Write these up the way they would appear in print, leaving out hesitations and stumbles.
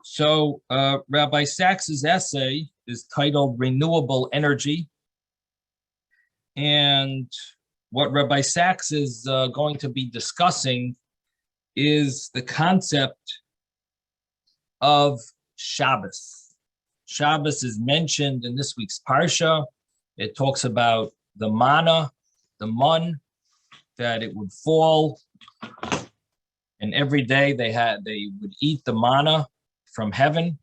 So Rabbi Sacks's essay is titled Renewable Energy. And what Rabbi Sacks is going to be discussing is the concept of Shabbos. Shabbos is mentioned in this week's Parsha. It talks about the manna, the mun, that it would fall. And every day they would eat the manna from heaven.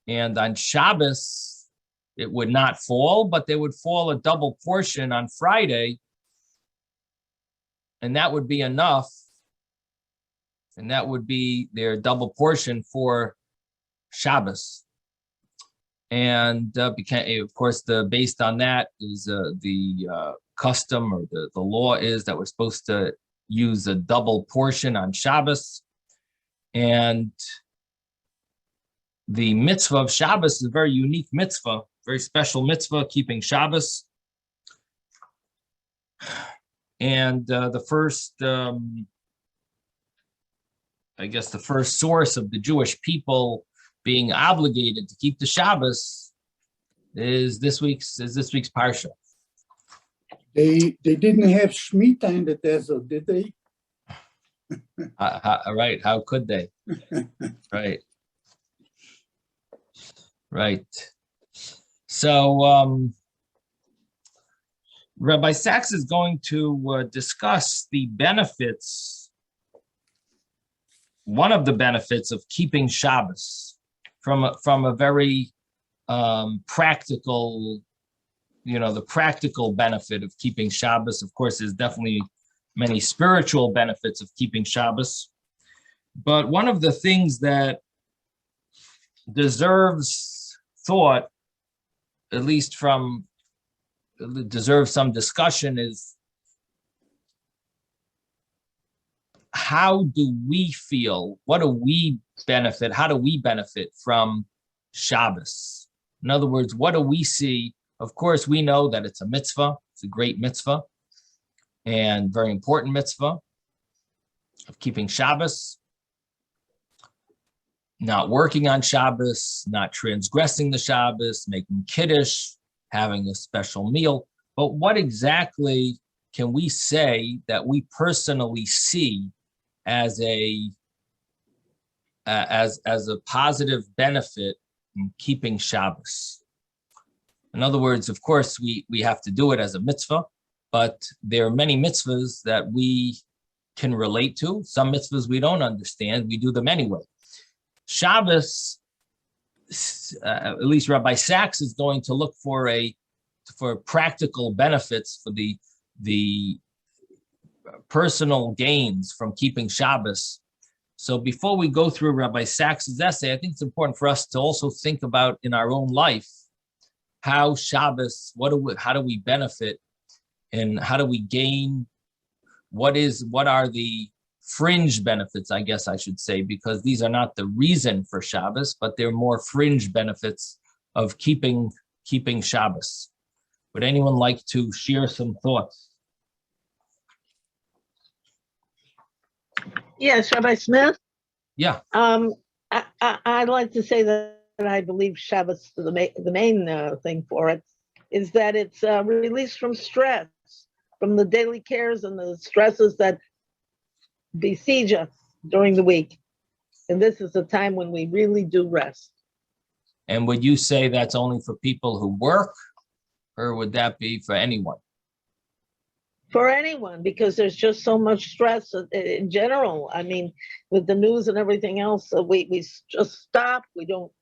And on Shabbos, it would not fall, but they would fall a double portion on Friday. And that would be enough. And that would be their double portion for Shabbos. And of course, based on that is the custom, or the law is that we're supposed to use a double portion on Shabbos. And the mitzvah of Shabbos is a very unique mitzvah, very special mitzvah, keeping Shabbos. And the first source of the Jewish people being obligated to keep the Shabbos is this week's Parsha. They didn't have Shemitah in the desert, did they? Right. How could they? Right. So Rabbi Sacks is going to discuss the benefits, one of the benefits of keeping Shabbos from a very practical, the practical benefit of keeping Shabbos. Of course, there's definitely many spiritual benefits of keeping Shabbos. But one of the things that deserves thought, at least deserves some discussion, is how do we feel? What do we benefit? How do we benefit from Shabbos? In other words, what do we see? Of course, we know that it's a mitzvah. It's a great mitzvah and very important mitzvah of keeping Shabbos, not working on Shabbos, not transgressing the Shabbos, making kiddush, having a special meal. But what exactly can we say that we personally see as a positive benefit in keeping Shabbos? In other words, of course, we have to do it as a mitzvah, but there are many mitzvahs that we can relate to. Some mitzvahs we don't understand. We do them anyway. Shabbos, at least Rabbi Sacks is going to look for practical benefits, for the personal gains from keeping Shabbos. So before we go through Rabbi Sacks's essay, I think it's important for us to also think about in our own life how Shabbos, how do we benefit, and how do we gain? What are the fringe benefits, I guess I should say, because these are not the reason for Shabbos, but they're more fringe benefits of keeping Shabbos. Would anyone like to share some thoughts? Yes, Rabbi Smith. Yeah. I'd like to say that I believe Shabbos, the main thing for it, is that it's release from stress, from the daily cares and the stresses that besiege us during the week. And this is a time when we really do rest. And would you say that's only for people who work, or would that be for anyone? For anyone, because there's just so much stress in general. I mean, with the news and everything else, we just stop. We don't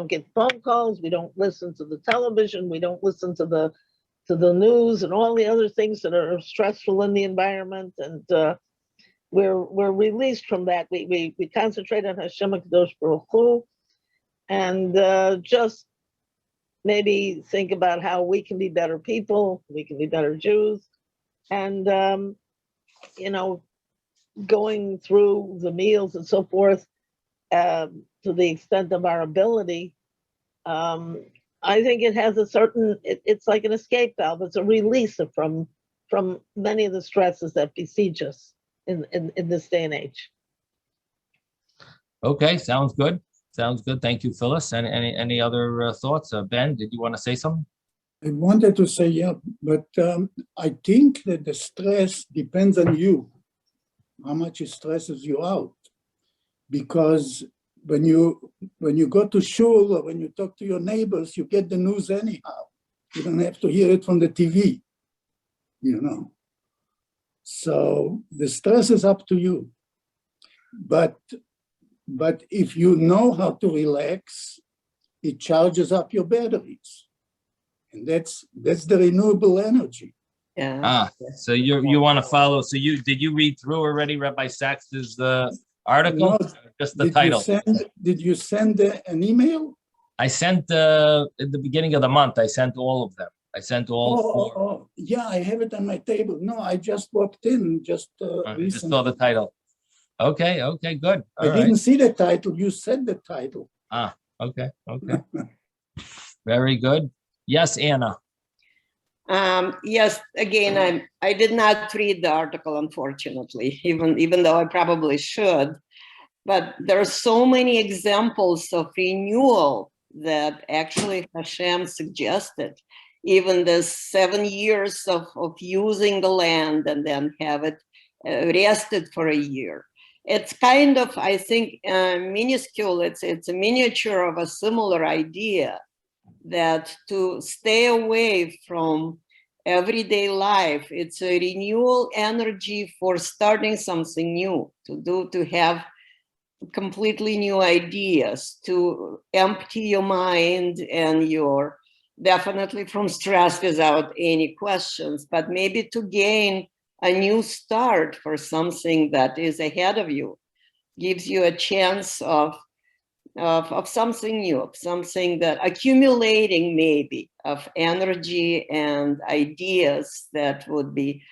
get phone calls. We don't listen to the television. We don't listen to the news and all the other things that are stressful in the environment. And we're released from that. We concentrate on Hashem HaKadosh Baruch Hu, and just maybe think about how we can be better people. We can be better Jews. And, going through the meals and so forth, to the extent of our ability, I think it has it's like an escape valve. It's a release from many of the stresses that besiege us in this day and age. Okay, sounds good. Sounds good. Thank you, Phyllis. And any other thoughts? Ben, did you want to say something? I wanted to say, yeah, but I think that the stress depends on you, how much it stresses you out. Because when you go to shul or when you talk to your neighbors, you get the news anyhow. You don't have to hear it from the TV, you know. So the stress is up to you. But if you know how to relax, it charges up your batteries. And that's the renewable energy. Yeah. So you want to follow. So did you read through already Rabbi Sacks's article? No, Just the title. Did you send an email? I sent at the beginning of the month. I sent all of them. I sent all four. Yeah, I have it on my table. No, I just walked in just I recently. just saw the title. Okay, good. I didn't see the title. You said the title. Okay. Very good. Yes, Anna. Yes, again, I did not read the article, unfortunately, even though I probably should. But there are so many examples of renewal that actually Hashem suggested. Even the 7 years of using the land and then have it rested for a year. It's kind of, I think, minuscule. It's a miniature of a similar idea, that to stay away from everyday life, it's a renewal energy for starting something new, to have completely new ideas, to empty your mind and your, definitely from stress without any questions, but maybe to gain a new start for something that is ahead of you, gives you a chance of something new, of something that accumulating maybe of energy and ideas that would be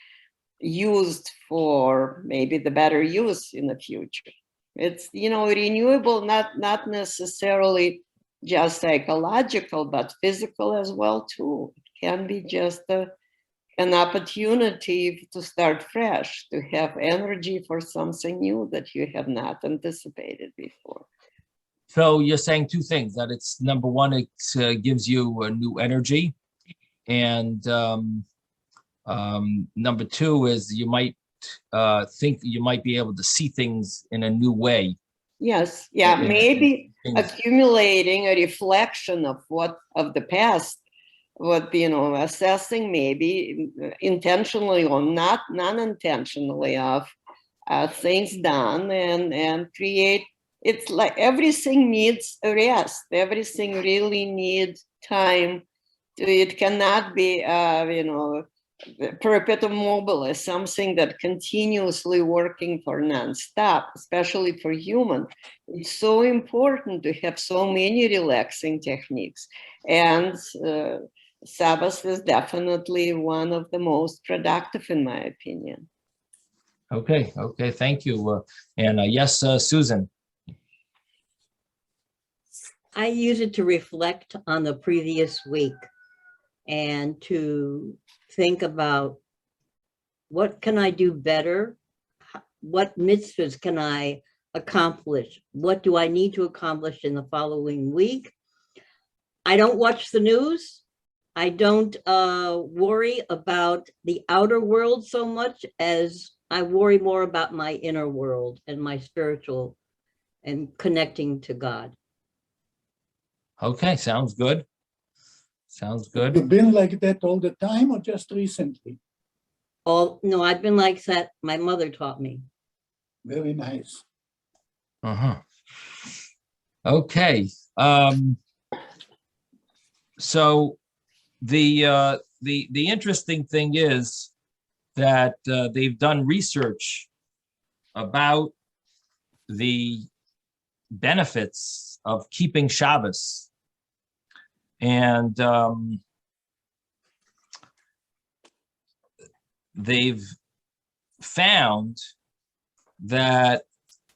used for maybe the better use in the future. It's, renewable, not necessarily just psychological, but physical as well too. It can be just an opportunity to start fresh, to have energy for something new that you have not anticipated before. So you're saying two things, that it's number one, it gives you a new energy. And number two is you might think you might be able to see things in a new way. Yes, yeah, maybe things. Accumulating a reflection of the past, assessing maybe intentionally or not non-intentionally of things done and create. It's like everything needs a rest. Everything really needs time. It cannot be, perpetuum mobile, something that continuously working for nonstop, especially for human. It's so important to have so many relaxing techniques. And Shabbos is definitely one of the most productive, in my opinion. Okay, thank you. And yes, Susan. I use it to reflect on the previous week and to think about what can I do better? What mitzvahs can I accomplish? What do I need to accomplish in the following week? I don't watch the news. I don't worry about the outer world so much as I worry more about my inner world and my spiritual and connecting to God. Okay, sounds good. You've been like that all the time or just recently? No, I've been like that. My mother taught me. Very nice. Okay. So the interesting thing is that they've done research about the benefits of keeping Shabbos. And they've found that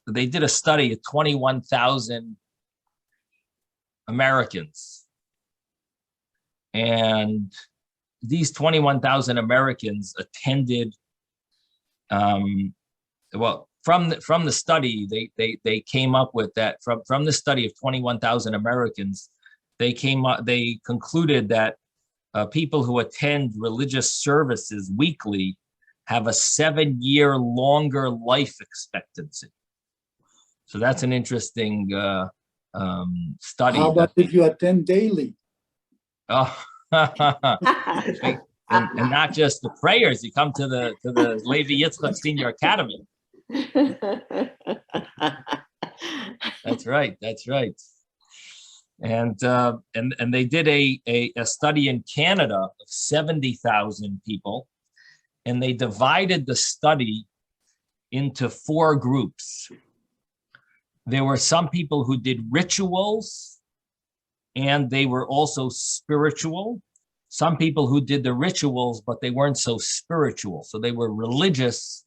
they did a study of 21,000 Americans. And these 21,000 Americans attended, from the study, they came up with that from the study of 21,000 Americans, they concluded that people who attend religious services weekly have a 7-year longer life expectancy. So that's an interesting study. How about if you attend daily? Oh, and not just the prayers. You come to the Levi Yitzchak Senior Academy. That's right. That's right. And they did a study in Canada of 70,000 people, and they divided the study into 4 groups. There were some people who did rituals, and they were also spiritual. Some people who did the rituals, but they weren't so spiritual. So they were religious,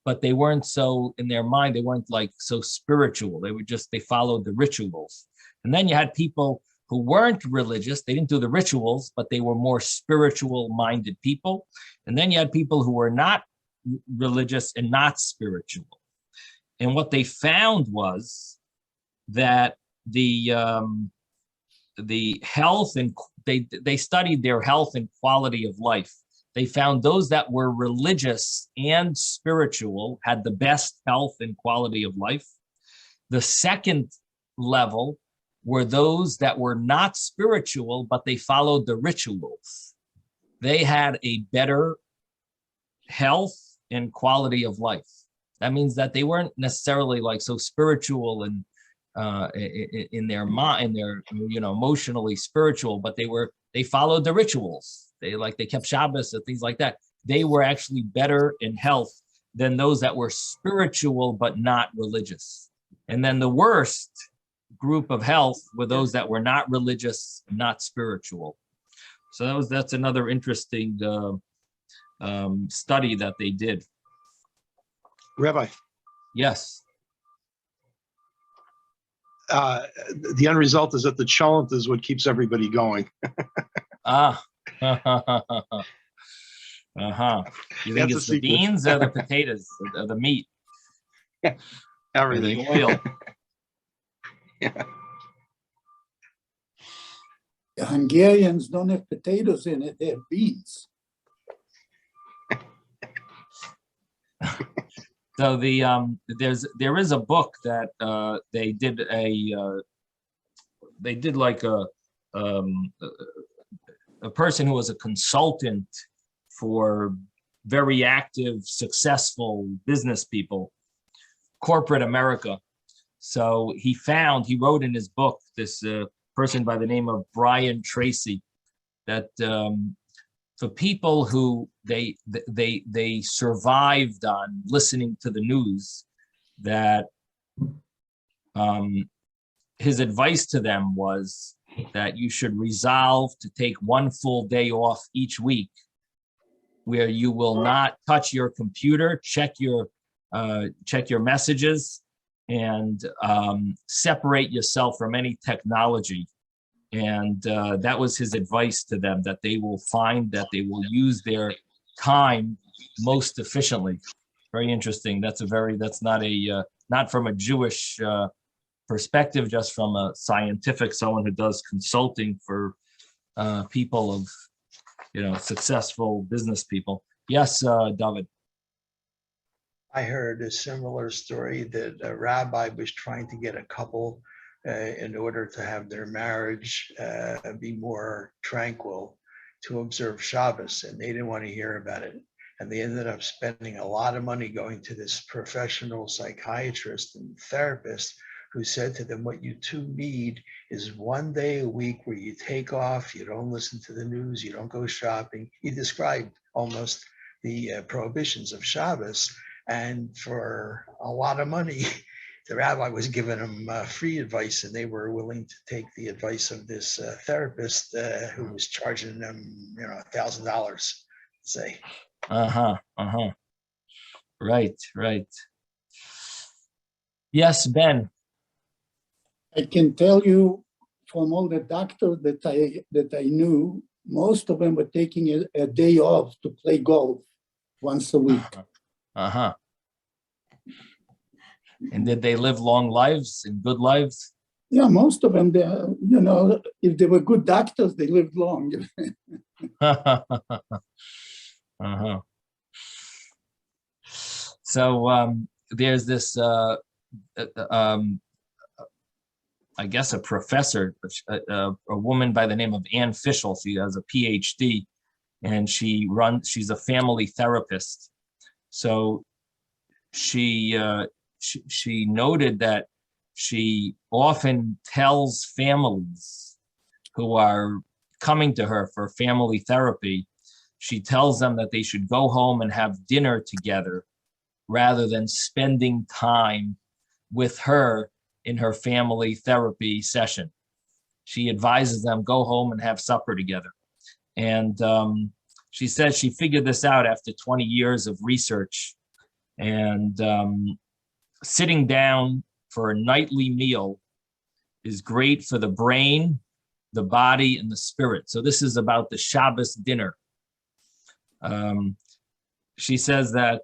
but they weren't so, in their mind, they weren't like so spiritual. They followed the rituals. And then you had people who weren't religious. They didn't do the rituals, but they were more spiritual minded people. And then you had people who were not religious and not spiritual. And what they found was that the health, and they studied their health and quality of life. They found those that were religious and spiritual had the best health and quality of life. The second level were those that were not spiritual, but they followed the rituals. They had a better health and quality of life. That means that they weren't necessarily like so spiritual and in their mind, they're emotionally spiritual, but they followed the rituals. They kept Shabbos and things like that. They were actually better in health than those that were spiritual but not religious. And then the worst group of health were those that were not religious, not spiritual. So that's another interesting study that they did. Rabbi. Yes. The end result is that the cholent is what keeps everybody going. Uh-huh. You think it's the beans or the potatoes or the meat? Everything. Or the oil. Yeah. The Hungarians don't have potatoes in it, they have beans. So there is a book that they did like a person who was a consultant for very active, successful business people, corporate America. So he wrote in his book, this person by the name of Brian Tracy, that for people who they survived on listening to the news, that his advice to them was that you should resolve to take one full day off each week where you will not touch your computer, check your messages, and separate yourself from any technology. And that was his advice to them, that they will find that they will use their time most efficiently. Very interesting. That's not from a Jewish perspective, just from a scientific, someone who does consulting for people of, successful business people. Yes, David. I heard a similar story that a rabbi was trying to get a couple in order to have their marriage be more tranquil, to observe Shabbos, and they didn't want to hear about it. And they ended up spending a lot of money going to this professional psychiatrist and therapist who said to them, what you two need is one day a week where you take off, you don't listen to the news, you don't go shopping. He described almost the prohibitions of Shabbos. And for a lot of money, the rabbi was giving them free advice, and they were willing to take the advice of this therapist who was charging them, $1,000, say. Right. Yes, Ben. I can tell you from all the doctors that I knew, most of them were taking a day off to play golf once a week. And did they live long lives and good lives? Yeah, most of them, if they were good doctors, they lived long. Uh-huh. So there's this, I guess, a professor, a woman by the name of Ann Fischel. She has a PhD, and she's a family therapist. So she noted that she often tells families who are coming to her for family therapy, she tells them that they should go home and have dinner together rather than spending time with her in her family therapy session. She advises them, go home and have supper together. And she says she figured this out after 20 years of research. And sitting down for a nightly meal is great for the brain, the body, and the spirit. So this is about the Shabbos dinner. She says that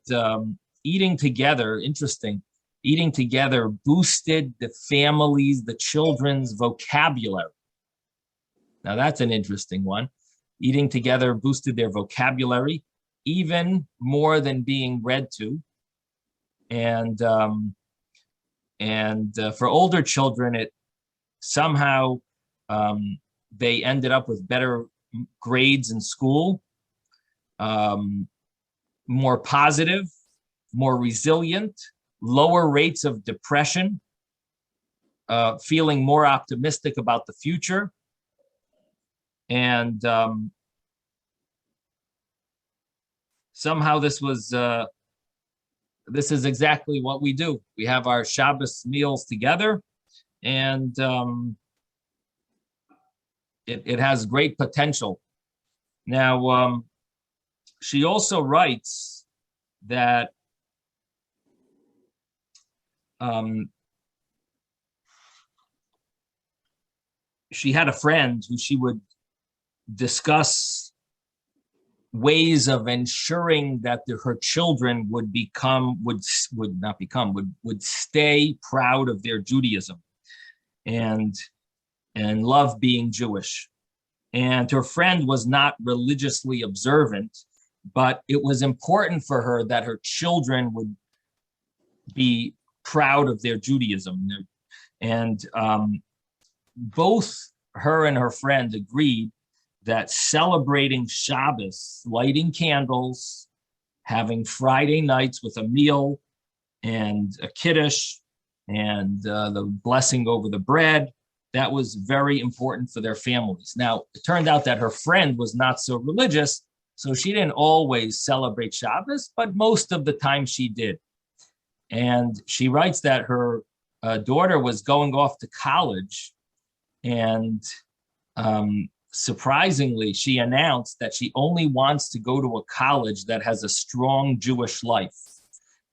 eating together, interesting, eating together boosted the family's, the children's vocabulary. Now that's an interesting one. Eating together boosted their vocabulary even more than being read to. And for older children, it somehow they ended up with better grades in school, more positive, more resilient, lower rates of depression, feeling more optimistic about the future. And somehow this is exactly what we do. We have our Shabbos meals together, and it has great potential. Now, she also writes that she had a friend who she would discuss ways of ensuring that her children would stay proud of their Judaism and love being Jewish. And her friend was not religiously observant, but it was important for her that her children would be proud of their Judaism. And both her and her friend agreed that celebrating Shabbos, lighting candles, having Friday nights with a meal and a kiddush and the blessing over the bread, that was very important for their families. Now, it turned out that her friend was not so religious, so she didn't always celebrate Shabbos, but most of the time she did. And she writes that her daughter was going off to college, and surprisingly, she announced that she only wants to go to a college that has a strong Jewish life,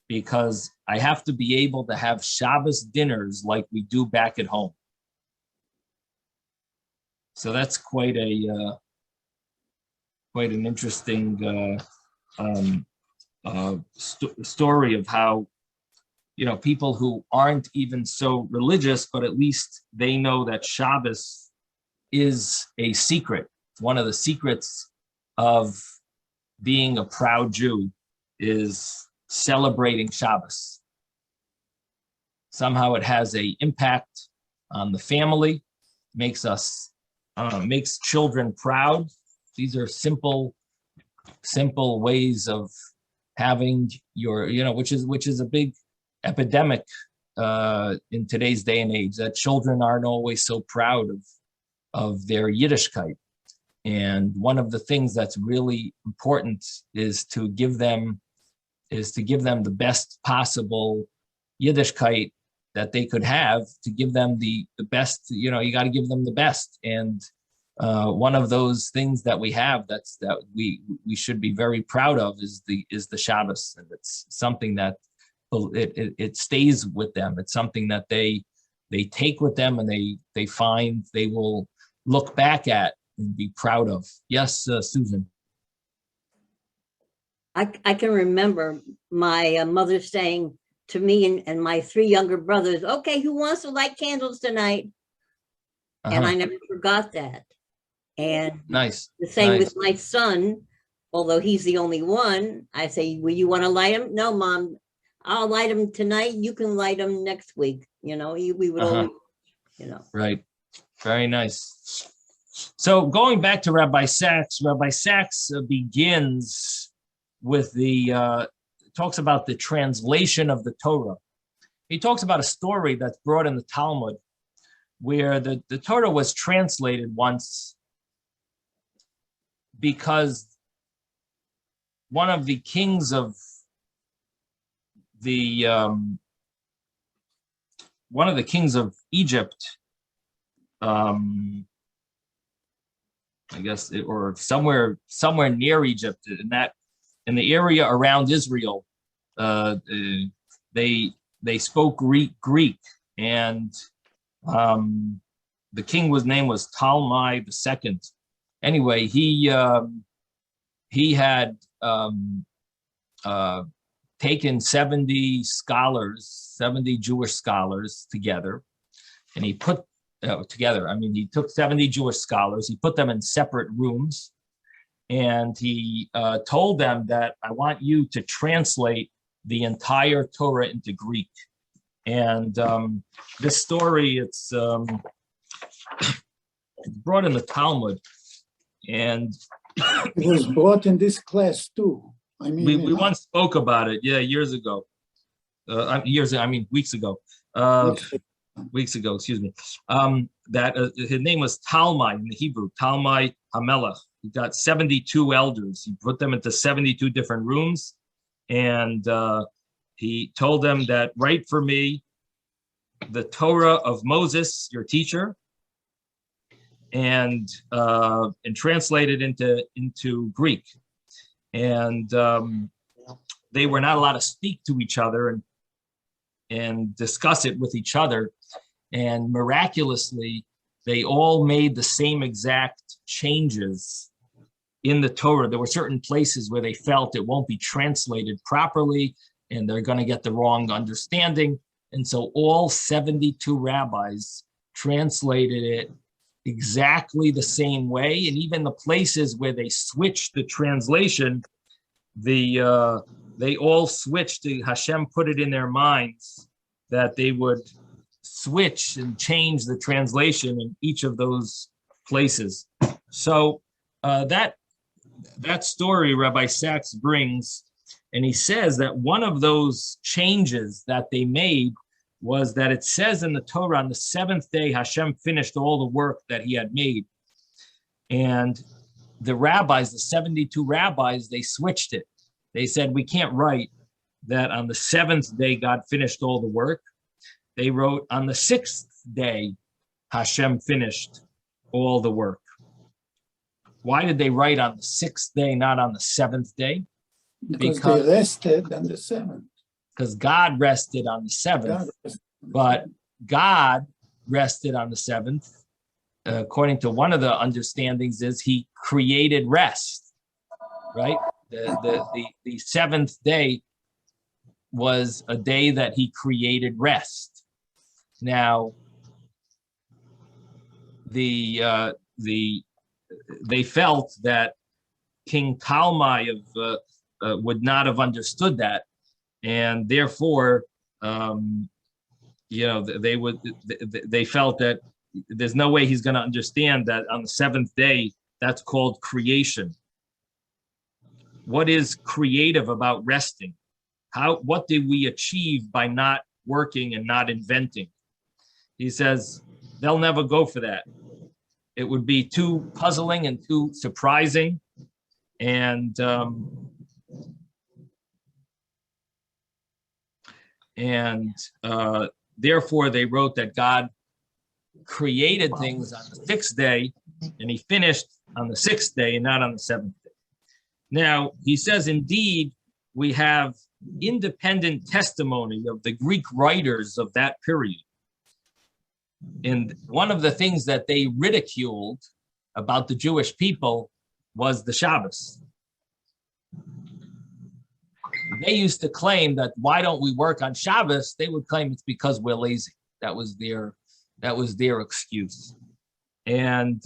because I have to be able to have Shabbos dinners like we do back at home. So that's quite an interesting story of how, people who aren't even so religious, but at least they know that Shabbos is a secret. One of the secrets of being a proud Jew is celebrating Shabbos. Somehow it has an impact on the family, makes children proud. These are simple ways of having your, which is a big epidemic in today's day and age, that children aren't always so proud of their Yiddishkeit. And one of the things that's really important is to give them the best possible Yiddishkeit that they could have, to give them the best. You got to give them the best. And one of those things that we have that we should be very proud of is the Shabbos, and it's something that it stays with them. It's something that they take with them, and they find they will look back at and be proud of. Yes, Susan. I can remember my mother saying to me and my 3 younger brothers, okay, who wants to light candles tonight? And I never forgot that. And Nice. the same Nice. with my son, although he's the only one. I say, well, you want to light him? No, Mom, I'll light him tonight. You can light him next week. You know, we would always, you know. Right. Very nice. So going back to Rabbi Sacks begins with talks about the translation of the Torah. He talks about a story that's brought in the Talmud where the Torah was translated once because one of the kings of Egypt, I guess, or somewhere near Egypt, in the area around Israel, they spoke Greek, and the king name was Ptolemy II. Anyway, he had taken 70 Jewish scholars together, and he put he took 70 Jewish scholars, he put them in separate rooms, and he told them that I want you to translate the entire Torah into Greek. And this story, it's brought in the Talmud, and It was brought in this class too. I mean, we once spoke about it, years ago. Weeks ago. Weeks ago, excuse me. That his name was Talmai in the Hebrew, Talmai Hamelech. He got 72 elders. He put them into 72 different rooms, and he told them that write for me the Torah of Moses, your teacher, and translate it into Greek. And they were not allowed to speak to each other and discuss it with each other. And miraculously, they all made the same exact changes in the Torah. There were certain places where they felt it won't be translated properly and they're going to get the wrong understanding. And so all 72 rabbis translated it exactly the same way. And even the places where they switched the translation, they all switched to Hashem, put it in their minds that they would switch and change the translation in each of those places. So that story Rabbi Sacks brings, and he says that one of those changes that they made was that it says in the Torah, on the 7th day, Hashem finished all the work that he had made. And the rabbis, the 72 rabbis, they switched it. They said, we can't write that on the 7th day, God finished all the work. They wrote on the 6th day, Hashem finished all the work. Why did they write on the 6th day, not on the 7th day? Because they rested on the 7th. Because God rested on the 7th, but God rested on the 7th. According to one of the understandings is he created rest, right? The 7th day was a day that he created rest. Now, they felt that King Talmai would not have understood that, and therefore, they felt that there's no way he's going to understand that on the 7th day. That's called creation. What is creative about resting? What did we achieve by not working and not inventing? He says they'll never go for that. It would be too puzzling and too surprising, and therefore they wrote that God created things on the 6th day, and he finished on the 6th day and not on the 7th day. Now, he says, indeed, we have independent testimony of the Greek writers of that period. And one of the things that they ridiculed about the Jewish people was the Shabbos. they used to claim that why don't we work on Shabbos? They would claim it's because we're lazy. That was their excuse. And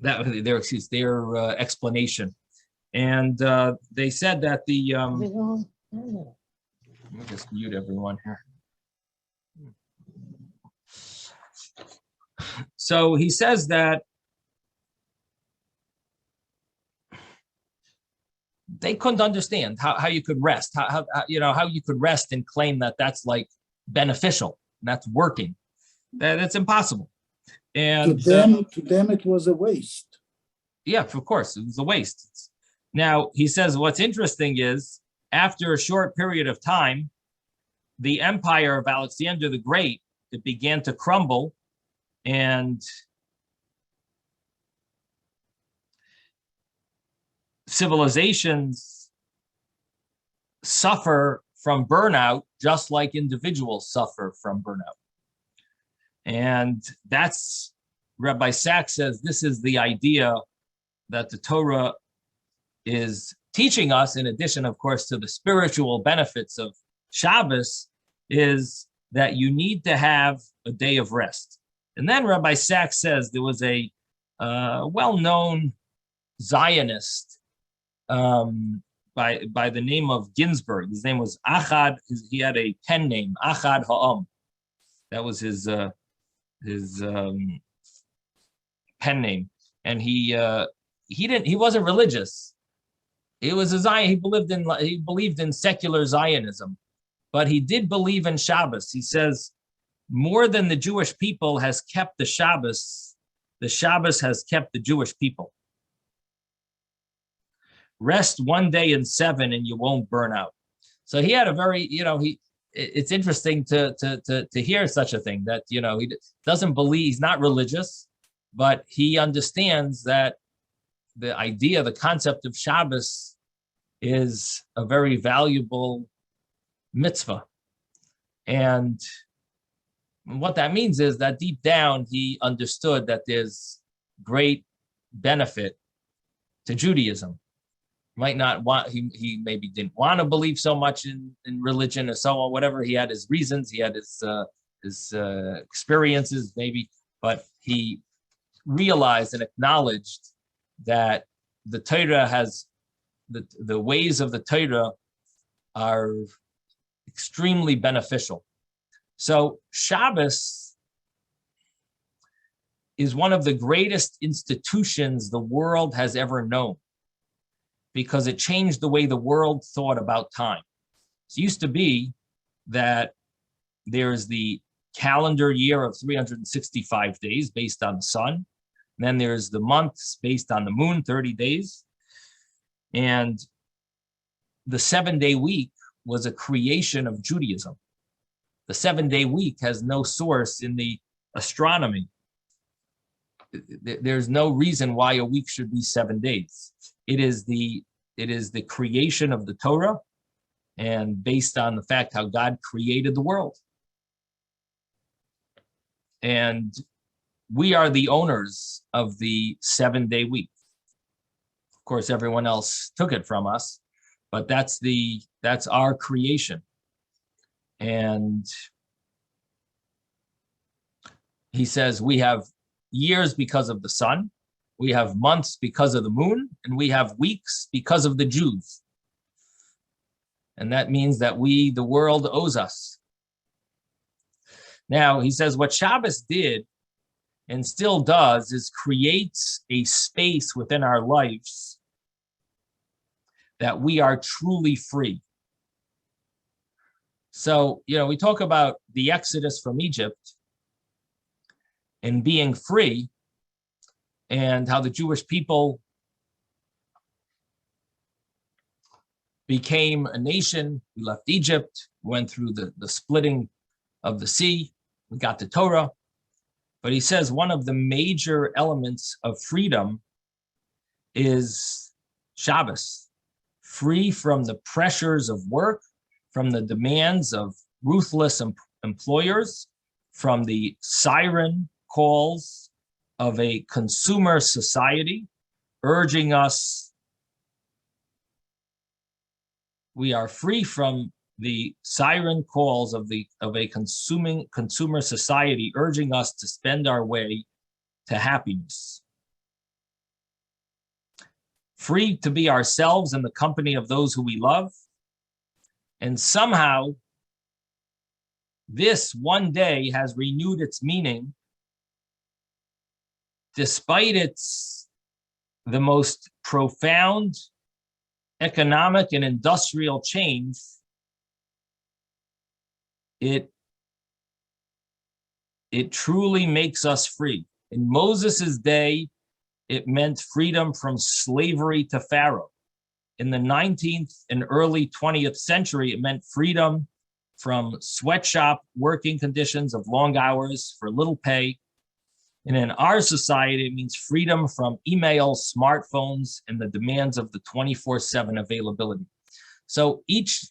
that was their excuse, their explanation. And they said that the let me just mute everyone here. So he says that they couldn't understand how you could rest, how you could rest and claim that that's like beneficial, that's working. That's impossible. And to them it was a waste. Yeah, of course, it was a waste. Now, he says what's interesting is after a short period of time, the empire of Alexander the Great, it began to crumble, and civilizations suffer from burnout just like individuals suffer from burnout. And that's, Rabbi Sacks says, this is the idea that the Torah is teaching us, in addition, of course, to the spiritual benefits of Shabbos, is that you need to have a day of rest. And then Rabbi Sacks says there was a well-known Zionist by the name of Ginsburg. His name was Achad. He had a pen name, Achad Ha'am. That was his pen name. And he wasn't religious. He was a Zion. He believed in secular Zionism, but he did believe in Shabbos. He says, more than the Jewish people has kept the Shabbos has kept the Jewish people. Rest one day in 7 and you won't burn out. So he had a very, it's interesting to hear such a thing, that, he doesn't believe, he's not religious, but he understands that the idea, the concept of Shabbos is a very valuable mitzvah. And what that means is that deep down, he understood that there's great benefit to Judaism. Might not want, he maybe didn't want to believe so much in religion or so on, whatever. He had his reasons, he had his experiences maybe, but he realized and acknowledged that the Torah has, the ways of the Torah are extremely beneficial. So Shabbos is one of the greatest institutions the world has ever known, because it changed the way the world thought about time. It used to be that there's the calendar year of 365 days based on the sun. And then there's the months based on the moon, 30 days. And the 7-day week was a creation of Judaism. The 7-day week has no source in the astronomy. There's no reason why a week should be 7 days. It is the creation of the Torah, and based on the fact how God created the world. And we are the owners of the 7-day week. Of course, everyone else took it from us, but that's our creation. And he says we have years because of the sun, we have months because of the moon, and we have weeks because of the Jews. And that means that the world owes us. Now, he says what Shabbos did and still does is creates a space within our lives that we are truly free. So, we talk about the Exodus from Egypt and being free, and how the Jewish people became a nation. We left Egypt, went through the splitting of the sea, we got the Torah. But he says one of the major elements of freedom is Shabbos, free from the pressures of work, from the demands of ruthless employers, from the siren calls of a consumer society urging us we are free from the siren calls of a consumer society urging us to spend our way to happiness. Free to be ourselves in the company of those who we love. And somehow, this one day has renewed its meaning, despite the most profound economic and industrial change. It truly makes us free. In Moses's day, it meant freedom from slavery to Pharaoh. In the 19th and early 20th century, it meant freedom from sweatshop working conditions of long hours for little pay. And in our society, it means freedom from email, smartphones, and the demands of the 24/7 availability. So each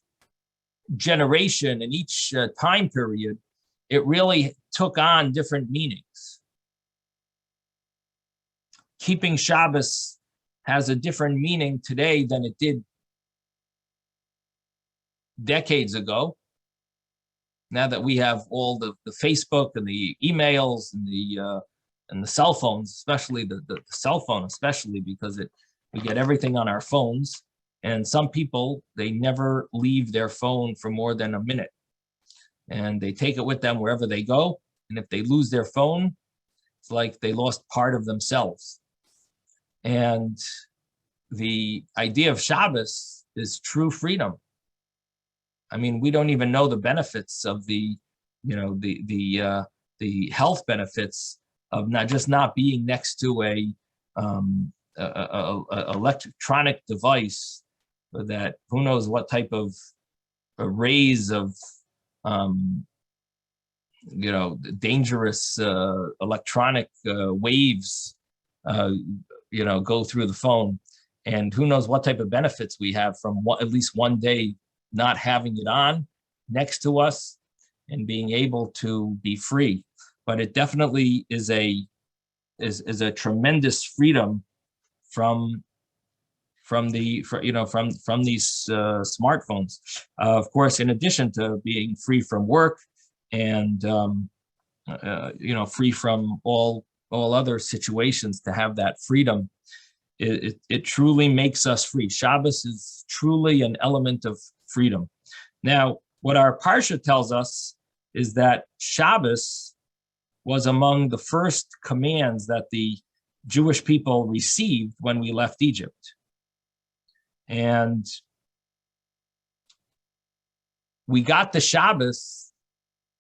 generation and each time period, it really took on different meanings. Keeping Shabbos has a different meaning today than it did decades ago. Now that we have all the Facebook and the emails and the cell phones, especially the cell phone, especially because we get everything on our phones. And some people, they never leave their phone for more than a minute. And they take it with them wherever they go. And if they lose their phone, it's like they lost part of themselves. And the idea of Shabbos is true freedom. I mean, we don't even know the benefits of the health benefits of not being next to a electronic device that who knows what type of rays of dangerous electronic waves go through the phone, and who knows what type of benefits we have from at least one day not having it on next to us and being able to be free. But it definitely is a tremendous freedom from these smartphones. Of course, in addition to being free from work and free from all other situations, to have that freedom, it truly makes us free. Shabbos is truly an element of freedom. Now, what our Parsha tells us is that Shabbos was among the first commands that the Jewish people received when we left Egypt. And we got the Shabbos.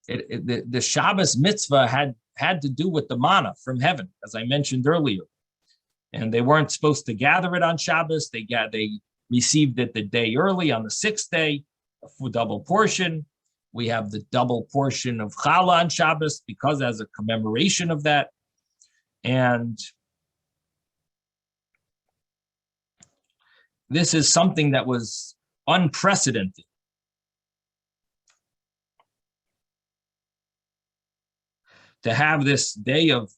The Shabbos mitzvah had to do with the manna from heaven, as I mentioned earlier. And they weren't supposed to gather it on Shabbos. They received it the day early on the sixth day, a double portion. We have the double portion of challah on Shabbos because as a commemoration of that. And this is something that was unprecedented. To have this day of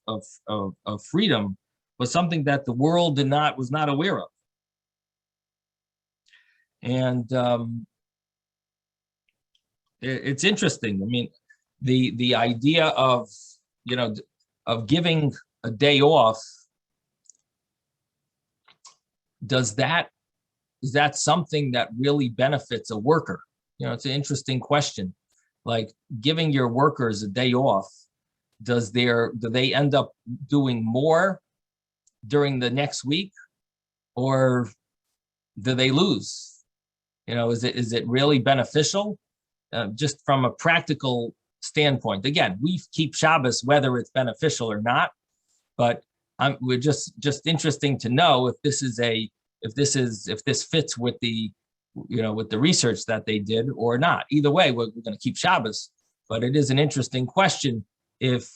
freedom was something that the world was not aware of. And it's interesting. I mean, the idea of giving a day off, is that something that really benefits a worker? It's an interesting question. Like giving your workers a day off, do they end up doing more during the next week, or do they lose? Is it really beneficial? Just from a practical standpoint. Again, we keep Shabbos whether it's beneficial or not, but we're just interesting to know if this fits with the research that they did or not. Either way, we're going to keep Shabbos, but it is an interesting question if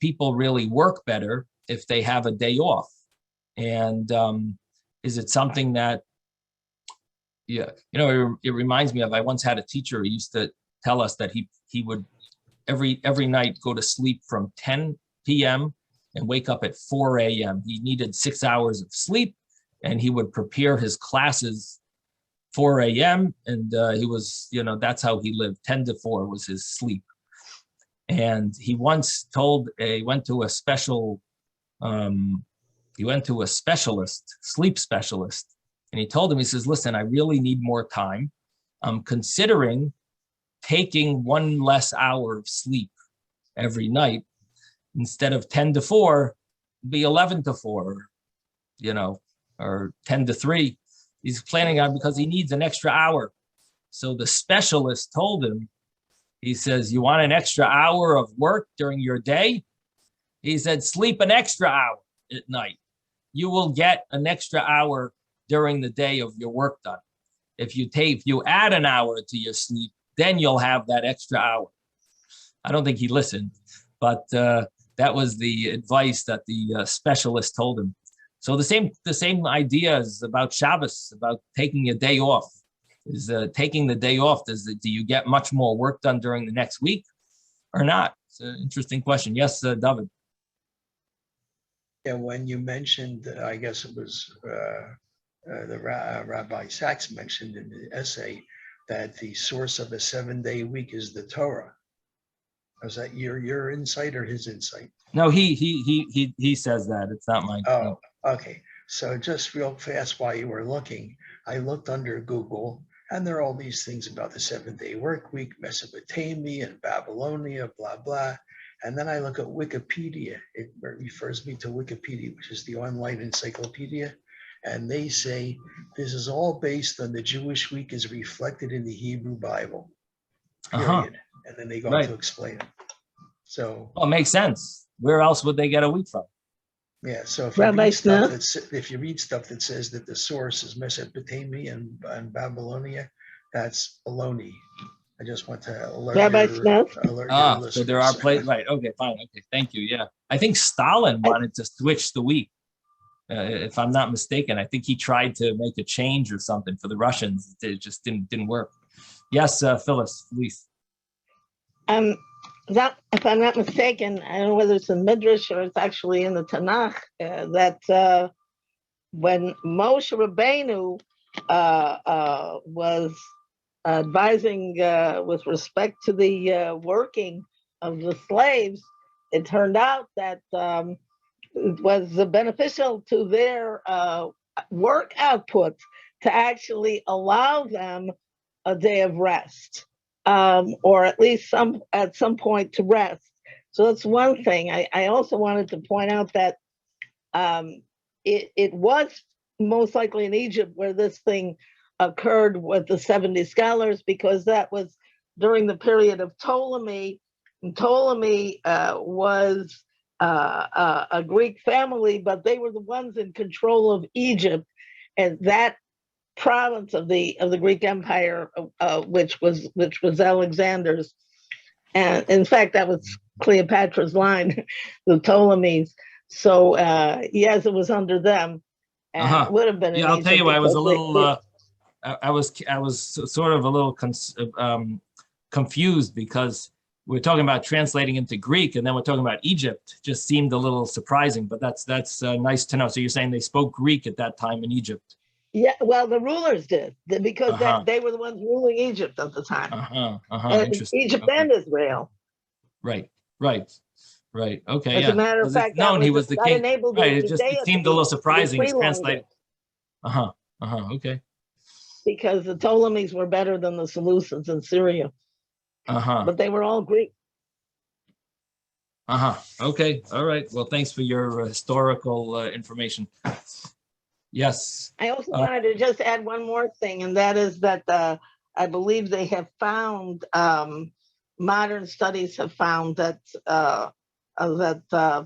people really work better if they have a day off, and is it something that it reminds me of, I once had a teacher who used to tell us that he would every night go to sleep from 10 p.m. and wake up at 4 a.m. He needed 6 hours of sleep, and he would prepare his classes 4 a.m. and he was, that's how he lived. 10 to 4 was his sleep. And he once told, he went to a specialist, sleep specialist, and he told him, he says, listen, I really need more time. I'm considering taking 1 less hour of sleep every night. Instead of 10 to 4, be 11 to 4, or 10 to 3. He's planning on, because he needs an extra hour. So the specialist told him, he says, you want an extra hour of work during your day? He said, sleep an extra hour at night. You will get an extra hour during the day of your work done. If you add an hour to your sleep, then you'll have that extra hour. I don't think he listened, but that was the advice that the specialist told him. So the same idea is about Shabbos, about taking a day off. Is taking the day off, do you get much more work done during the next week or not? It's an interesting question. Yes, David. Yeah, when you mentioned, I guess it was Rabbi Sacks mentioned in the essay that the source of a 7-day week is the Torah. Was that your insight or his insight? No, he says that. It's not mine. Oh, No. okay. So just real fast while you were looking, I looked under Google, and there are all these things about the 7-day work week, Mesopotamia and Babylonia, blah, blah. And then I look at Wikipedia. It refers me to Wikipedia, which is the online encyclopedia. And they say this is all based on the Jewish week as reflected in the Hebrew Bible, period. And then they go on to explain it. So, well, it makes sense. Where else would they get a week from? yeah, so if you read stuff that says that the source is Mesopotamia and Babylonia, that's baloney. I just want to alert your listeners. So there are places, right? Okay, fine. Okay, thank you. Yeah, I think Stalin wanted to switch the week, if I'm not mistaken. I think he tried to make a change or something for the Russians. It just didn't work. Yes, Phyllis, please. That, if I'm not mistaken, I don't know whether it's in Midrash or it's actually in the Tanakh, that when Moshe Rabbeinu was advising with respect to the working of the slaves, it turned out that it was beneficial to their work output to actually allow them a day of rest. Or at least at some point to rest. So that's one thing. I also wanted to point out that it was most likely in Egypt where this thing occurred with the 70 scholars, because that was during the period of Ptolemy. And Ptolemy was a Greek family, but they were the ones in control of Egypt, and that province of the Greek Empire, which was Alexander's, and in fact that was Cleopatra's line, the Ptolemies. So yes, it was under them, and it would have been. Yeah, I'll tell you, I was a little. I was sort of a little confused, because we're talking about translating into Greek, and then we're talking about Egypt. Just seemed a little surprising, but that's nice to know. So you're saying they spoke Greek at that time in Egypt? Yeah, well, the rulers did, because they were the ones ruling Egypt at the time. Interesting. Egypt and Israel. Right. Okay. As a matter of fact, he was the king. Right. It seemed a little surprising. It's translated. Okay. Because the Ptolemies were better than the Seleucids in Syria. But they were all Greek. Okay. All right. Well, thanks for your historical information. Yes. I also wanted to just add one more thing, and that is that I believe they have found, modern studies have found that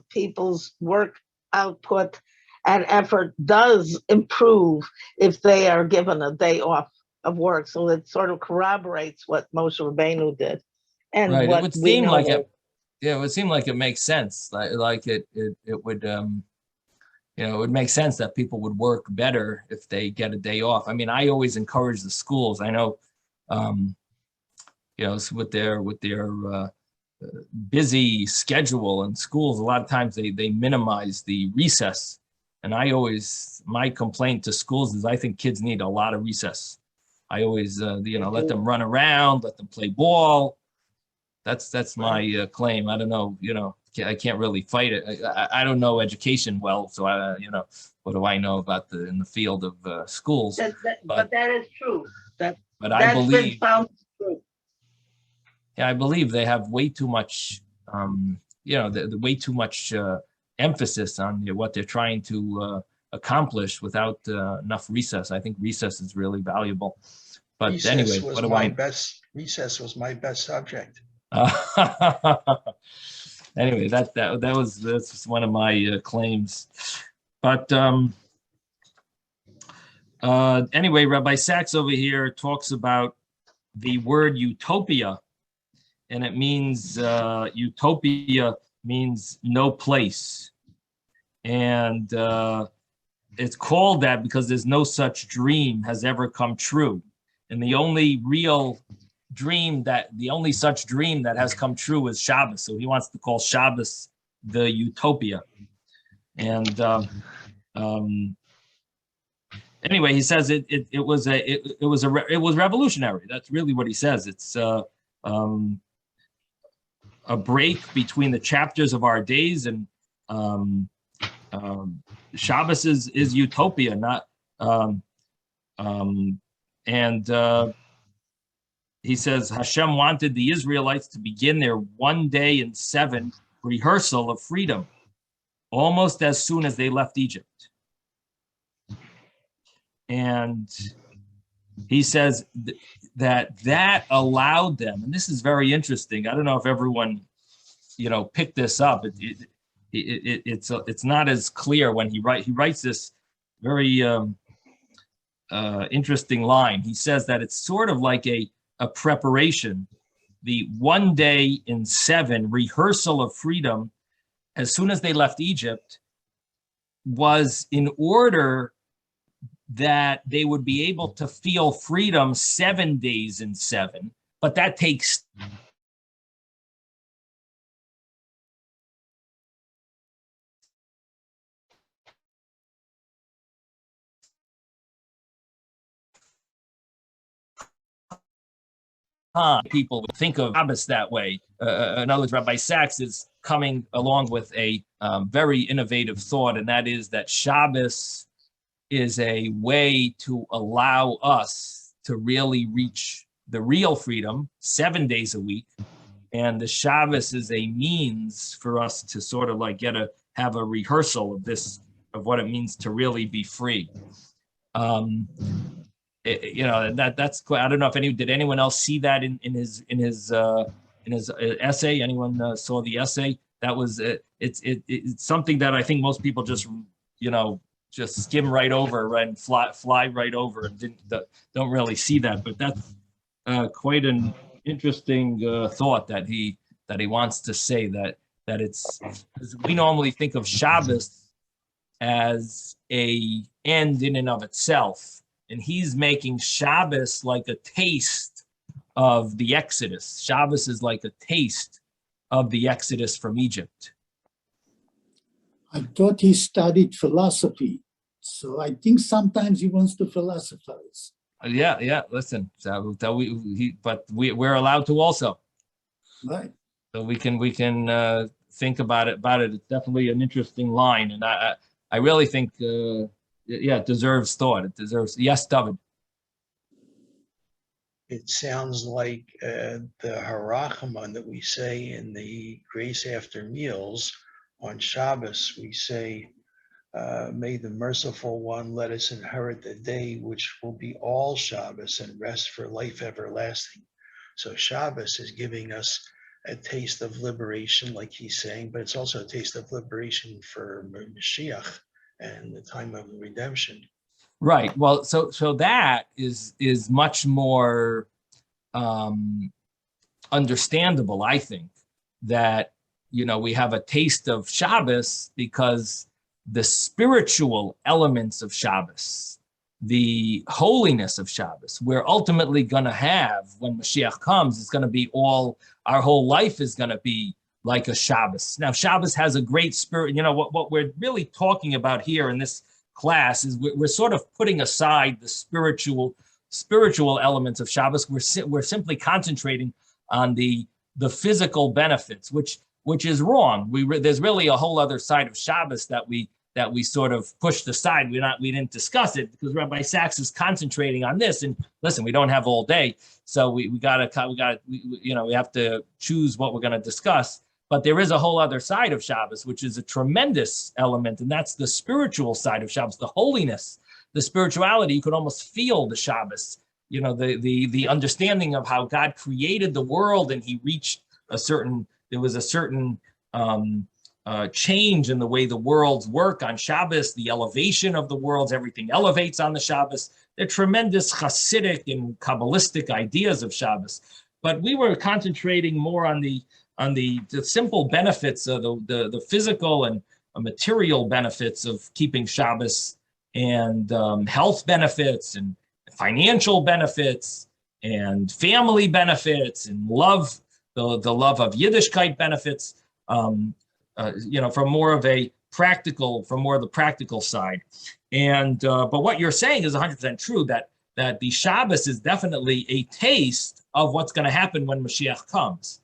people's work output and effort does improve if they are given a day off of work. So it sort of corroborates what Moshe Rabbeinu did. And right. What it would seem like it. Yeah, it would seem like it makes sense. Like it would. It would make sense that people would work better if they get a day off. I mean, I always encourage the schools. I know, with their busy schedule in schools, a lot of times they minimize the recess. And my complaint to schools is I think kids need a lot of recess. I always, let them run around, let them play ball. That's my claim. I don't know, I can't really fight it. I don't know education well, so what do I know about in the field of schools? But that is true. But I That's been believe, found true. yeah, I believe they have way too much, the way too much emphasis on what they're trying to accomplish without enough recess. I think recess is really valuable. But Recess anyway, was what do my I? best. Recess was my best subject. Anyway, that's one of my claims. But anyway, Rabbi Sacks over here talks about the word utopia, and it means utopia means no place, and it's called that because there's no such dream has ever come true, and the only such dream that has come true is Shabbos. So he wants to call Shabbos the utopia. And anyway, he says it was revolutionary. That's really what he says. It's a break between the chapters of our days, and Shabbos is utopia, not he says Hashem wanted the Israelites to begin their 1 day in 7 rehearsal of freedom almost as soon as they left Egypt. And he says that allowed them, and this is very interesting. I don't know if everyone, picked this up. It's not as clear when he writes this very interesting line. He says that it's sort of like a preparation, the 1 day in 7 rehearsal of freedom as soon as they left Egypt was in order that they would be able to feel freedom 7 days in 7, but that takes people would think of Shabbos that way. In other words, Rabbi Sacks is coming along with a very innovative thought, and that is that Shabbos is a way to allow us to really reach the real freedom 7 days a week. And the Shabbos is a means for us to sort of like have a rehearsal of what it means to really be free. That's I don't know if did anyone else see that in his essay? Anyone saw the essay? That was it's something that I think most people just skim right over and fly right over and don't really see that. But that's quite an interesting thought that he wants to say that it's, we normally think of Shabbos as a end in and of itself. And he's making Shabbos like a taste of the Exodus. Shabbos is like a taste of the Exodus from Egypt. I thought he studied philosophy, so I think sometimes he wants to philosophize. Yeah. Listen, but we're allowed to also. Right. So we can think about it. It's definitely an interesting line, and I really think. It deserves thought. It deserves. Yes, David. It sounds like the Harachman that we say in the grace after meals on Shabbos. We say, may the merciful one let us inherit the day which will be all Shabbos and rest for life everlasting. So Shabbos is giving us a taste of liberation, like he's saying, but it's also a taste of liberation for Mashiach and the time of redemption. Right. Well, so that is much more understandable, I think, that we have a taste of Shabbos because the spiritual elements of Shabbos, the holiness of Shabbos, we're ultimately going to have when Mashiach comes. It's going to be our whole life is going to be like a Shabbos. Now, Shabbos has a great spirit. What we're really talking about here in this class is we're sort of putting aside the spiritual spiritual elements of Shabbos. We're simply concentrating on the physical benefits, which is wrong. There's really a whole other side of Shabbos that we sort of pushed aside. We didn't discuss it because Rabbi Sacks is concentrating on this. And listen, we don't have all day, so we have to choose what we're going to discuss. But there is a whole other side of Shabbos, which is a tremendous element, and that's the spiritual side of Shabbos, the holiness, the spirituality. You could almost feel the Shabbos, the understanding of how God created the world, and He reached there was a certain change in the way the worlds work on Shabbos, the elevation of the worlds, everything elevates on the Shabbos. They're tremendous Hasidic and Kabbalistic ideas of Shabbos. But we were concentrating more on the simple benefits of the physical and material benefits of keeping Shabbos, and health benefits and financial benefits and family benefits and love, the love of Yiddishkeit benefits, from more of the practical side. And but what you're saying is 100% true, that the Shabbos is definitely a taste of what's going to happen when Mashiach comes.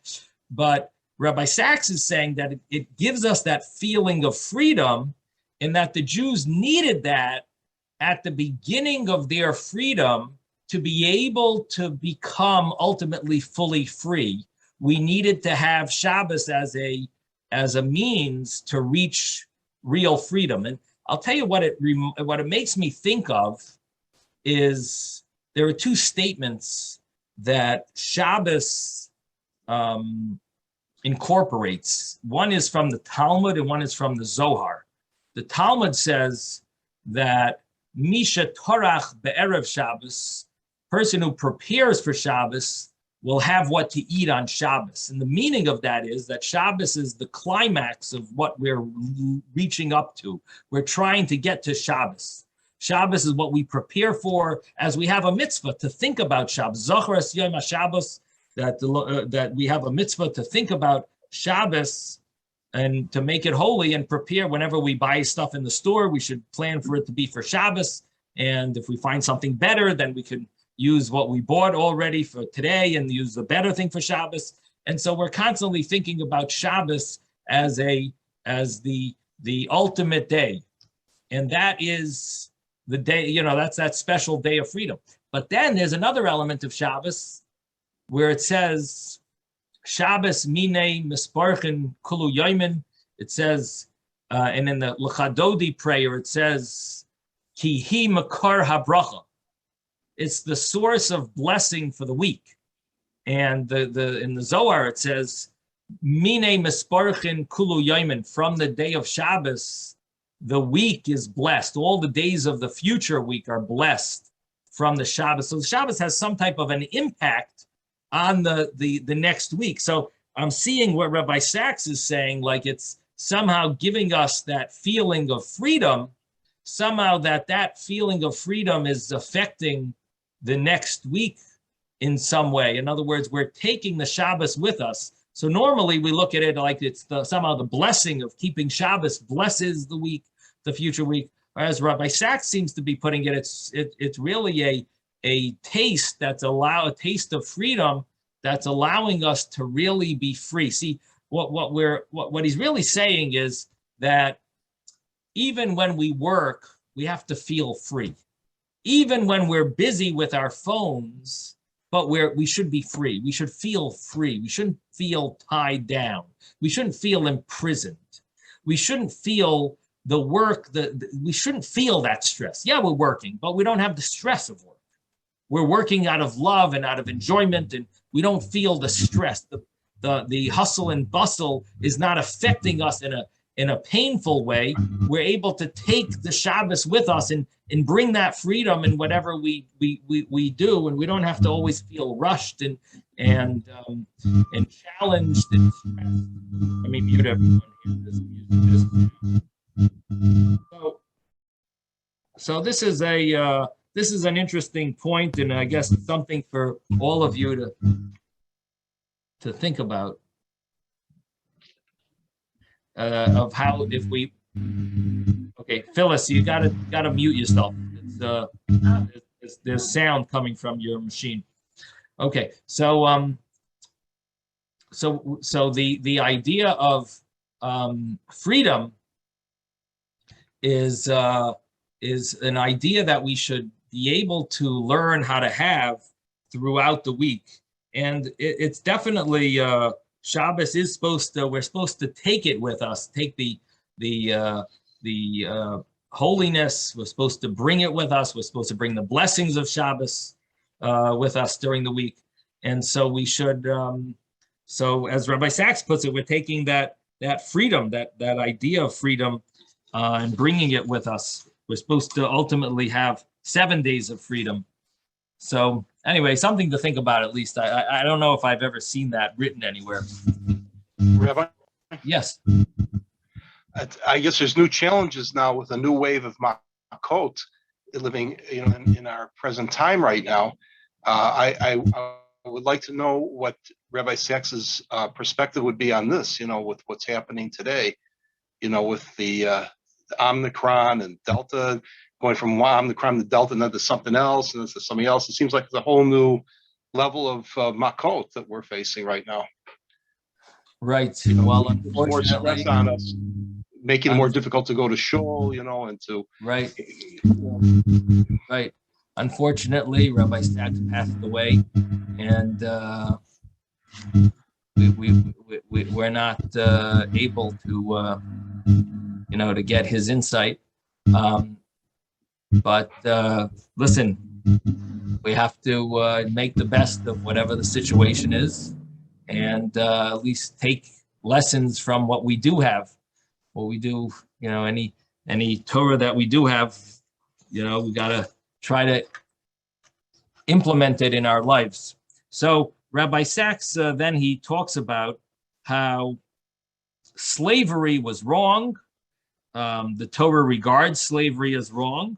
But Rabbi Sacks is saying that it gives us that feeling of freedom, in that the Jews needed that at the beginning of their freedom to be able to become ultimately fully free. We needed to have Shabbos as a means to reach real freedom. And I'll tell you what it makes me think of is there are two statements that Shabbos incorporates. One is from the Talmud and one is from the Zohar. The Talmud says that Misha Torach be'erev Shabbos, person who prepares for Shabbos, will have what to eat on Shabbos. And the meaning of that is that Shabbos is the climax of what we're reaching up to. We're trying to get to Shabbos. Shabbos is what we prepare for as we have a mitzvah to think about Shabbos. Zochar es Yom HaShabbos, that we have a mitzvah to think about Shabbos and to make it holy and prepare. Whenever we buy stuff in the store, we should plan for it to be for Shabbos. And if we find something better, then we can use what we bought already for today and use the better thing for Shabbos. And so we're constantly thinking about Shabbos as the ultimate day. And that is the day, that's that special day of freedom. But then there's another element of Shabbos where it says, Shabbos mine misparchen kulu yoimin. It says, and in the L'chadodi prayer, it says, ki hi makar habracha. It's the source of blessing for the week. And in the Zohar, it says, mine misparchen kulu yoimin. From the day of Shabbos, the week is blessed. All the days of the future week are blessed from the Shabbos. So the Shabbos has some type of an impact on the next week. So I'm seeing what Rabbi Sacks is saying, like it's somehow giving us that feeling of freedom, somehow that feeling of freedom is affecting the next week in some way. In other words, we're taking the Shabbos with us. So normally we look at it like it's somehow the blessing of keeping Shabbos blesses the week, the future week. Whereas Rabbi Sacks seems to be putting it, it's really a taste a taste of freedom that's allowing us to really be free. See, what he's really saying is that even when we work, we have to feel free. Even when we're busy with our phones, but we should be free. We should feel free. We shouldn't feel tied down. We shouldn't feel imprisoned. We shouldn't feel the work, we shouldn't feel that stress. Yeah, we're working, but we don't have the stress of work. We're working out of love and out of enjoyment, and we don't feel the stress. The hustle and bustle is not affecting us in a painful way. We're able to take the Shabbos with us and bring that freedom in whatever we do, and we don't have to always feel rushed and challenged and stressed. Let me mute everyone here. So this is an interesting point, and I guess something for all of you to think about of how if we. Okay, Phyllis, you gotta mute yourself. There's There's sound coming from your machine. Okay, so so the idea of freedom is an idea that we should be able to learn how to have throughout the week, and it's definitely Shabbos is supposed to. We're supposed to take it with us. Take the holiness. We're supposed to bring it with us. We're supposed to bring the blessings of Shabbos with us during the week, and so we should. So as Rabbi Sacks puts it, we're taking that freedom, that idea of freedom, and bringing it with us. We're supposed to ultimately have 7 days of freedom. So anyway, something to think about at least. I don't know if I've ever seen that written anywhere. Rabbi, Yes. I guess there's new challenges now with a new wave of makot living, in our present time right now. I would like to know what Rabbi Sacks's perspective would be on this, with what's happening today, with the Omicron and Delta, going from Omicron to Delta and then to something else and then to something else. It seems like it's a whole new level of makot that we're facing right now. Right. Well, more stress unfortunately, on us, making it more difficult to go to shul, and to right. Right. Unfortunately, Rabbi Sacks passed away, and we're not able to to get his insight. But listen, we have to make the best of whatever the situation is, and at least take lessons from what we do have. What we do, any Torah that we do have, we gotta try to implement it in our lives. So Rabbi Sacks then he talks about how slavery was wrong. The Torah regards slavery as wrong,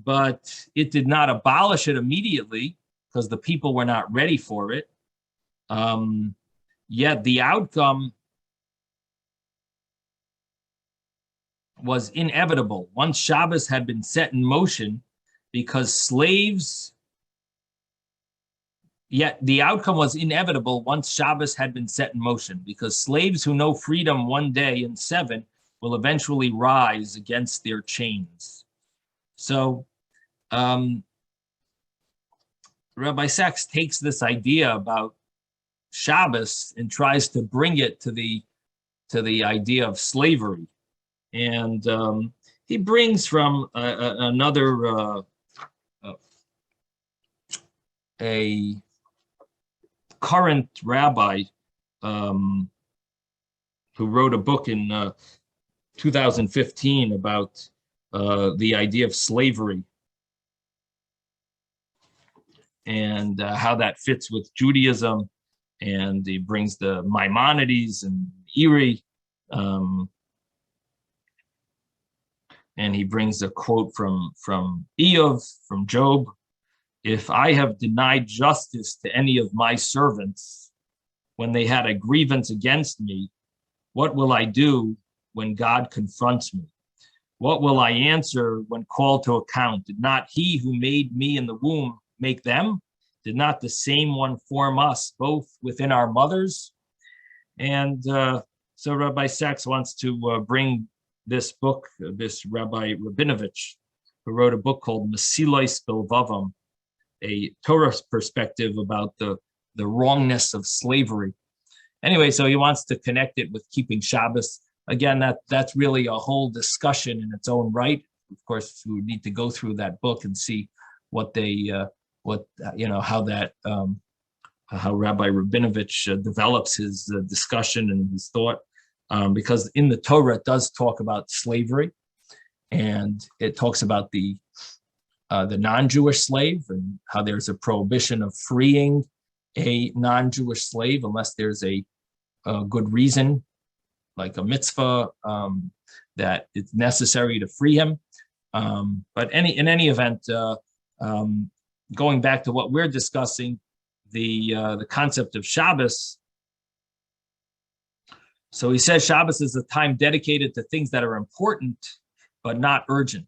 but it did not abolish it immediately because the people were not ready for it. Yet the outcome was inevitable once Shabbos had been set in motion, because Yet the outcome was inevitable once Shabbos had been set in motion, because slaves who know freedom one day in 7 will eventually rise against their chains. So Rabbi Sacks takes this idea about Shabbos and tries to bring it to the idea of slavery. And he brings from another a current rabbi who wrote a book in 2015 about the idea of slavery and how that fits with Judaism. And he brings the Maimonides and Erie, and he brings a quote from Eov, from Job. If I have denied justice to any of my servants when they had a grievance against me, what will I do when God confronts me? What will I answer when called to account? Did not he who made me in the womb make them? Did not the same one form us both within our mothers? And so Rabbi Sacks wants to bring this book, this Rabbi Rabinovich, who wrote a book called Mesilos Bilvavam, a Torah perspective about the wrongness of slavery. Anyway, so he wants to connect it with keeping Shabbos. Again, that's really a whole discussion in its own right. Of course, we need to go through that book and see what they, how Rabbi Rabinovich develops his discussion and his thought, because in the Torah it does talk about slavery, and it talks about the non-Jewish slave and how there's a prohibition of freeing a non-Jewish slave unless there's a good reason, like a mitzvah, that it's necessary to free him. But in any event, going back to what we're discussing, the concept of Shabbos. So he says Shabbos is a time dedicated to things that are important but not urgent.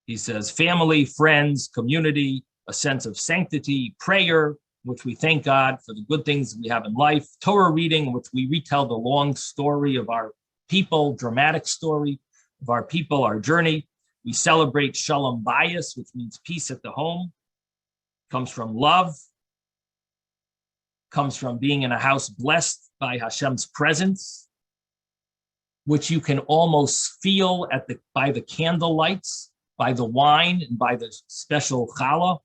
He says family, friends, community, a sense of sanctity, prayer, which we thank God for the good things we have in life, Torah reading, which we retell the long story of our people, dramatic story of our people, our journey. We celebrate Shalom Bayis, which means peace at the home, comes from love, comes from being in a house blessed by Hashem's presence, which you can almost feel by the candle lights, by the wine, and by the special challah.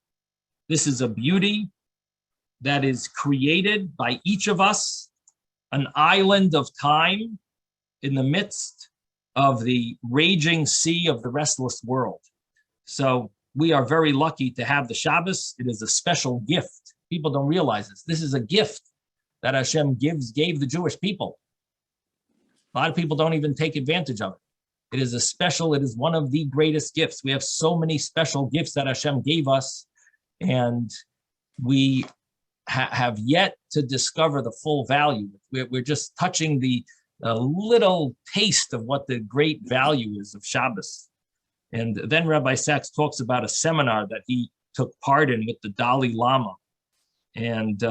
This is a beauty that is created by each of us, an island of time in the midst of the raging sea of the restless world. So we are very lucky to have the Shabbos. It is a special gift. People don't realize this. This is a gift that Hashem gave the Jewish people. A lot of people don't even take advantage of it. It is one of the greatest gifts. We have so many special gifts that Hashem gave us, and we have yet to discover the full value. We're just touching a little taste of what the great value is of Shabbos. And then Rabbi Sacks talks about a seminar that he took part in with the Dalai Lama. And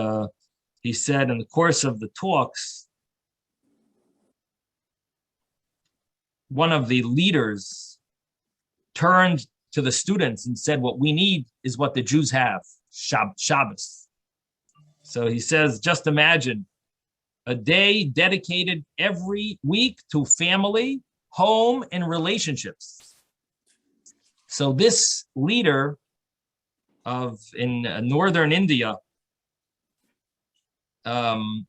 he said in the course of the talks, one of the leaders turned to the students and said, what we need is what the Jews have, Shabbos. So he says, just imagine a day dedicated every week to family, home, and relationships. So this leader in northern India, to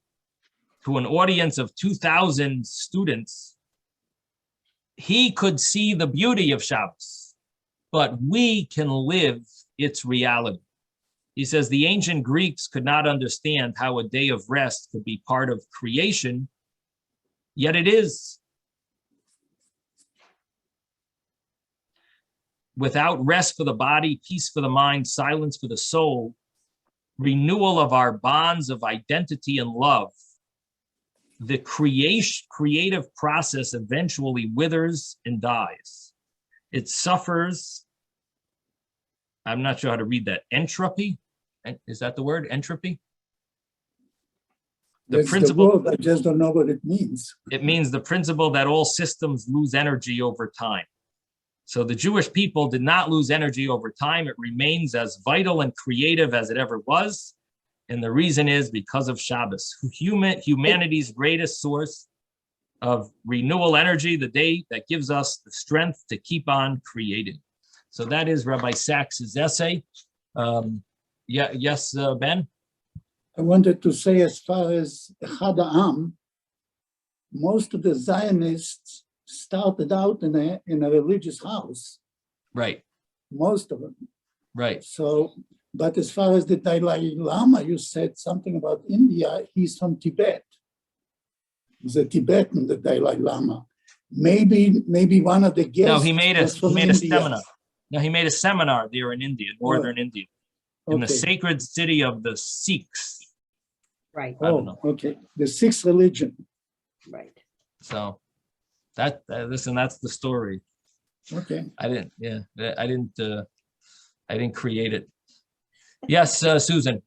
an audience of 2,000 students, he could see the beauty of Shabbos, but we can live its reality. He says the ancient Greeks could not understand how a day of rest could be part of creation, yet it is. Without rest for the body, peace for the mind, silence for the soul, renewal of our bonds of identity and love, the creative process eventually withers and dies. It suffers, I'm not sure how to read that, entropy? Is that the word, entropy? That's the word, I just don't know what it means. It means the principle that all systems lose energy over time. So the Jewish people did not lose energy over time. It remains as vital and creative as it ever was. And the reason is because of Shabbos, humanity's greatest source of renewal energy, the day that gives us the strength to keep on creating. So that is Rabbi Sacks' essay. Yes, Ben? I wanted to say, as far as Echad Ha'am, most of the Zionists started out in a religious house. Right. Most of them. Right. So, but as far as the Dalai Lama, you said something about India, he's from Tibet. He's a Tibetan, the Dalai Lama. Maybe one of the guests. No, he made a India. seminar. No, he made a seminar there in India, northern India, in the sacred city of the Sikhs. Right. I don't know. Okay. The Sikh religion. Right. So listen, that's the story. Okay. I didn't create it. Yes, Susan.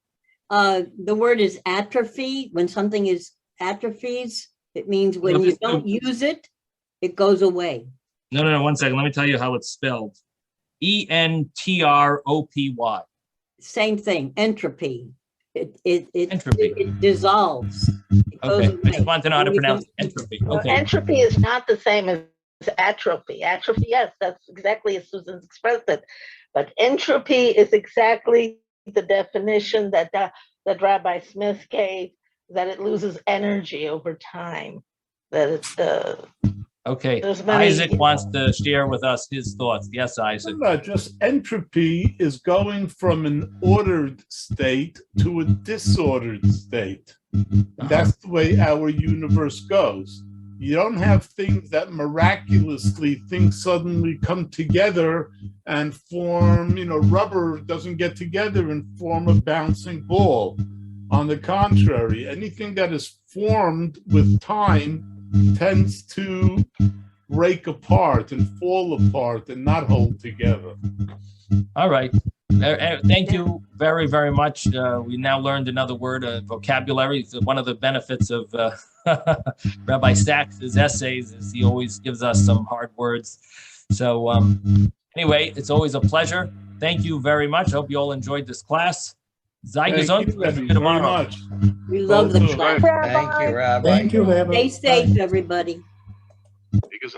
The word is atrophy. When something is atrophies, it means when you don't use it, it goes away. No, 1 second. Let me tell you how it's spelled. ENTROPY. Same thing, entropy. Entropy. It dissolves. It goes Okay, I just away. want to know how to pronounce entropy. Okay. Entropy is not the same as atrophy. Atrophy, yes, that's exactly as Susan's expressed it. But entropy is exactly the definition that Rabbi Smith gave, that it loses energy over time. That it's Okay. many, Isaac wants to share with us his thoughts. Yes, Isaac. No, just entropy is going from an ordered state to a disordered state. And that's the way our universe goes. You don't have things that miraculously things suddenly come together and form, rubber doesn't get together and form a bouncing ball. On the contrary, anything that is formed with time tends to break apart and fall apart and not hold together. All right. Thank you very, very much. We now learned another word, vocabulary. It's one of the benefits of Rabbi Sacks' essays is he always gives us some hard words. So anyway, it's always a pleasure. Thank you very much. I hope you all enjoyed this class. Sei Thank gesund. you, Rebbe, See you very tomorrow. much. We love the Both of class. Thank you, Rabbi. Thank you, Rabbi. Stay safe, everybody. Because